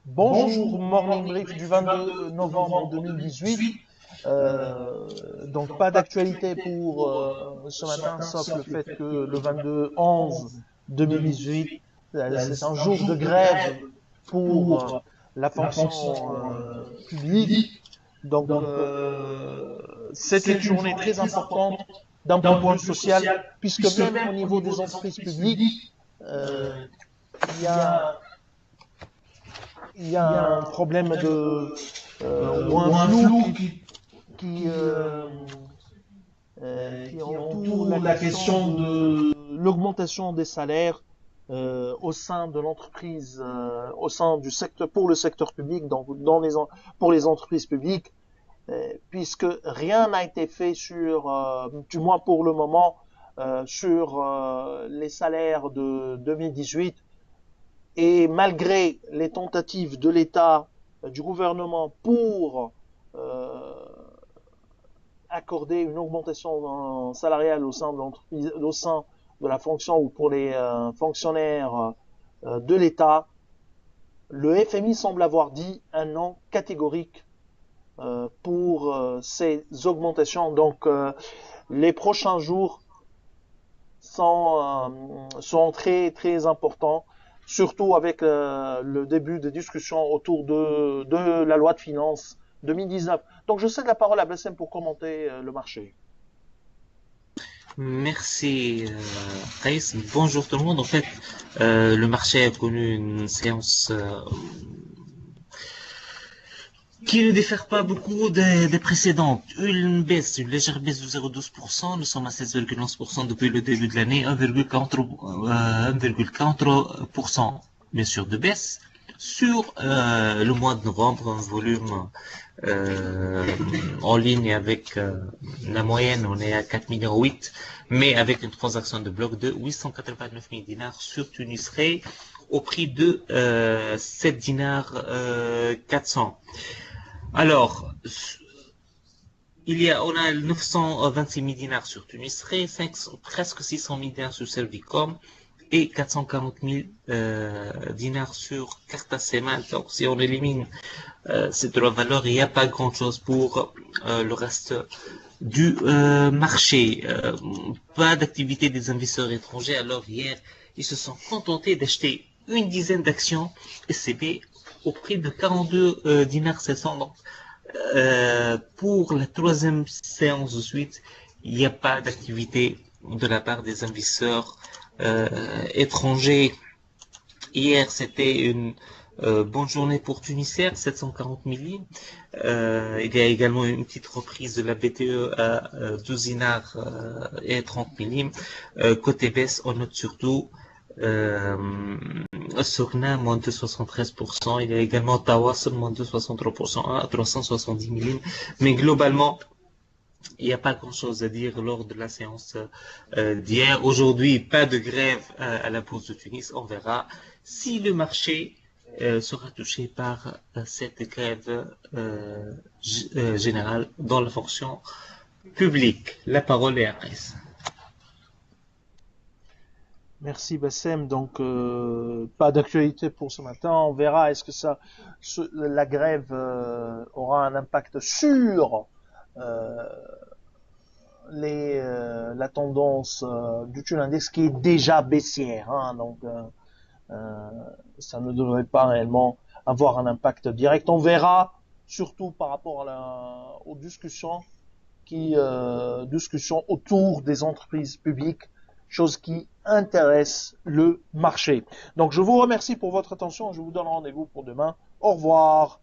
Bonjour, Morning Brief du 22 novembre 2018. Donc pas d'actualité pour ce matin, sauf le fait que le 22-11 2018, c'est un jour de grève pour la fonction publique. Donc c'est une journée très importante d'un point de vue social, puisque même au niveau des entreprises publiques, euh, il y a il y a un problème de ou un flou qui, euh, qui entoure la question de l'augmentation des salaires au sein de l'entreprise, au sein du secteur pour le secteur public, pour les entreprises publiques, puisque rien n'a été fait sur, du moins pour le moment, sur les salaires de 2018. Et malgré les tentatives de l'État, du gouvernement pour euh, accorder une augmentation salariale au sein de l'entreprise, au sein de la fonction ou pour les fonctionnaires de l'État, le FMI semble avoir dit un non catégorique pour ces augmentations. Donc les prochains jours sont très très importants, surtout avec le début des discussions autour de la loi de finances 2019. Donc je cède la parole à Bassem pour commenter le marché. Merci Thaïs. Bonjour tout le monde. En fait, le marché a connu une séance qui ne diffère pas beaucoup des précédentes. Une légère baisse de 0,12%. Nous sommes à 16,11% depuis le début de l'année, 1,4% bien sûr de baisse. Sur le mois de novembre, un volume en ligne avec la moyenne, on est à 4,8 millions, mais avec une transaction de bloc de 889 000 dinars sur Tunis Ray au prix de 7 dinars 400. Alors, on a 926 000 dinars sur Tunis Ray, presque 600 000 dinars sur Servicom et 440 000 dinars sur Cartacema. Donc, si on élimine ces trois valeurs, il n'y a pas grand-chose pour le reste du marché. Pas d'activité des investisseurs étrangers. Alors hier, ils se sont contentés d'acheter une dizaine d'actions SCB au prix de 42 dinars 700. Donc, pour la troisième séance de suite, il n'y a pas d'activité de la part des investisseurs étrangers. Hier, c'était une bonne journée pour Tunisair, 740 millimes. Il y a également une petite reprise de la BTE à 12 dinars et 30 millimes. Côté baisse, on note surtout Sogna, moins de 73%. Il y a également Tawas, moins de 63% à 370 millimes. Mais globalement, il n'y a pas grand-chose à dire lors de la séance d'hier. Aujourd'hui, pas de grève à la Bourse de Tunis. On verra si le marché sera touché par cette grève générale dans la fonction publique. La parole est à Ares. Merci Bassem. Donc pas d'actualité pour ce matin. On verra est-ce que la grève aura un impact sur euh, la tendance du Tune Index qui est déjà baissière. Hein, donc euh, ça ne devrait pas réellement avoir un impact direct. On verra surtout par rapport aux discussions autour des entreprises publiques, chose qui intéresse le marché. Donc je vous remercie pour votre attention. Je vous donne rendez-vous pour demain. Au revoir.